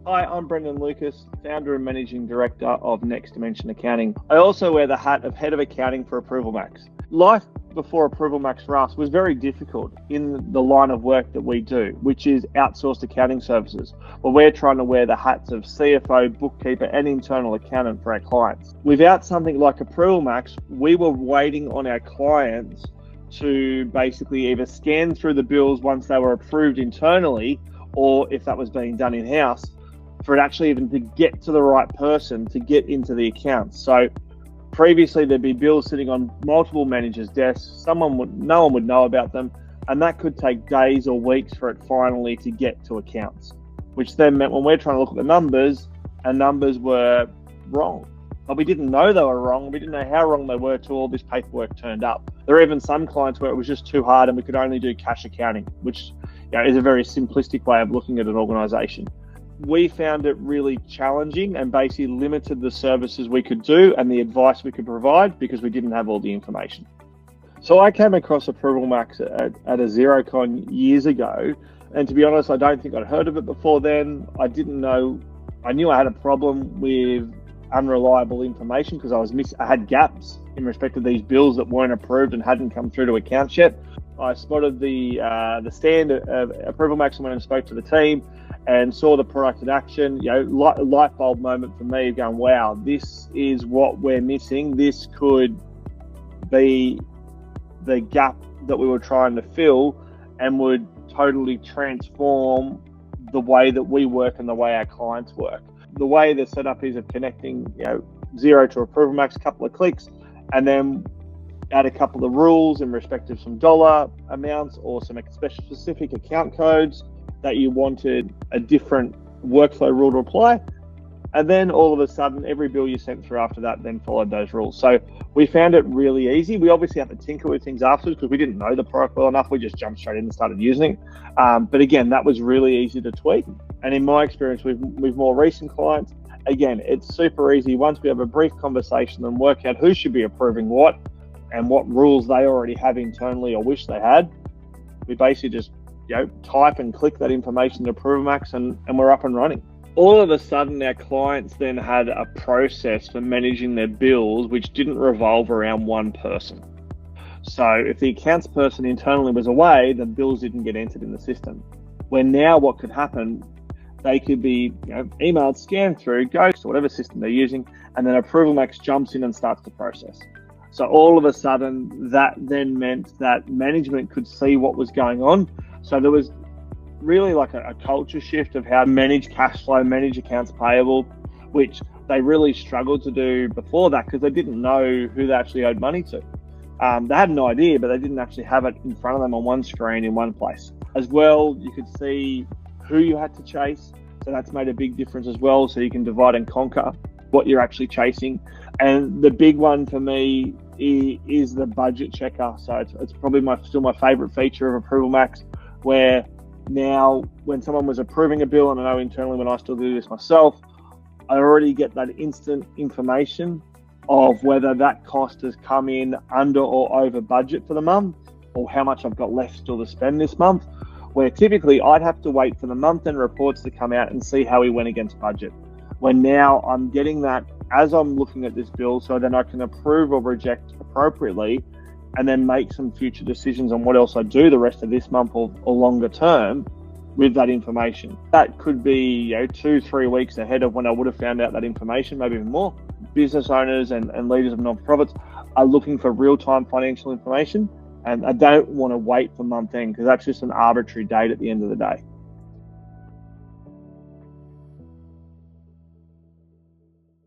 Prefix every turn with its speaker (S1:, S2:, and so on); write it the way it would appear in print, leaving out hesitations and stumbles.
S1: Hi, I'm Brendan Lucas, founder and managing director of Next Dimension Accounting. I also wear the hat of head of accounting for ApprovalMax. Life before ApprovalMax for us was very difficult in the line of work that we do, which is outsourced accounting services, where we're trying to wear the hats of CFO, bookkeeper, and internal accountant for our clients. Without something like ApprovalMax, we were waiting on our clients to basically either scan through the bills once they were approved internally, or if that was being done in-house, for it actually even to get to the right person to get into the accounts. So previously there'd be bills sitting on multiple managers' desks, no one would know about them, and that could take days or weeks for it finally to get to accounts, which then meant when we're trying to look at the numbers, our numbers were wrong. But we didn't know they were wrong. We didn't know how wrong they were till all this paperwork turned up. There are even some clients where it was just too hard and we could only do cash accounting, which is a very simplistic way of looking at an organisation. We found it really challenging and basically limited the services we could do and the advice we could provide because we didn't have all the information. So I came across ApprovalMax at a Xerocon years ago, and to be honest, I don't think I'd heard of it before then. I knew I had a problem with unreliable information because I had gaps in respect of these bills that weren't approved and hadn't come through to accounts yet. I spotted the stand of ApprovalMax and went and spoke to the team and saw the product in action. Light bulb moment for me, going, wow, this is what we're missing. This could be the gap that we were trying to fill and would totally transform the way that we work and the way our clients work. The way the setup is of connecting Xero to ApprovalMax, a couple of clicks, and then add a couple of rules in respect of some dollar amounts or some specific account codes that you wanted a different workflow rule to apply. And then all of a sudden, every bill you sent through after that then followed those rules. So we found it really easy. We obviously had to tinker with things afterwards because we didn't know the product well enough. We just jumped straight in and started using it. But again, that was really easy to tweak. And in my experience with more recent clients, again, it's super easy. Once we have a brief conversation and work out who should be approving what and what rules they already have internally or wish they had, we basically just type and click that information to ApprovalMax and we're up and running. All of a sudden, our clients then had a process for managing their bills which didn't revolve around one person. So if the accounts person internally was away, the bills didn't get entered in the system. Where now what could happen, they could be emailed, scanned through, go to whatever system they're using, and then ApprovalMax jumps in and starts the process. So all of a sudden, that then meant that management could see what was going on. So there was really like a culture shift of how to manage cash flow, manage accounts payable, which they really struggled to do before that because they didn't know who they actually owed money to. They had an idea, but they didn't actually have it in front of them on one screen in one place. As well, you could see who you had to chase. So that's made a big difference as well. So you can divide and conquer what you're actually chasing. And the big one for me is the budget checker. So it's probably still my favorite feature of ApprovalMax, where now when someone was approving a bill, and I know internally when I still do this myself, I already get that instant information of whether that cost has come in under or over budget for the month, or how much I've got left still to spend this month, where typically I'd have to wait for the month-end reports to come out and see how we went against budget. When now I'm getting that as I'm looking at this bill, so then I can approve or reject appropriately and then make some future decisions on what else I do the rest of this month or longer term with that information. That could be 2-3 weeks ahead of when I would have found out that information, maybe even more. Business owners and leaders of non-profits are looking for real-time financial information, and I don't want to wait for month end because that's just an arbitrary date at the end of the day.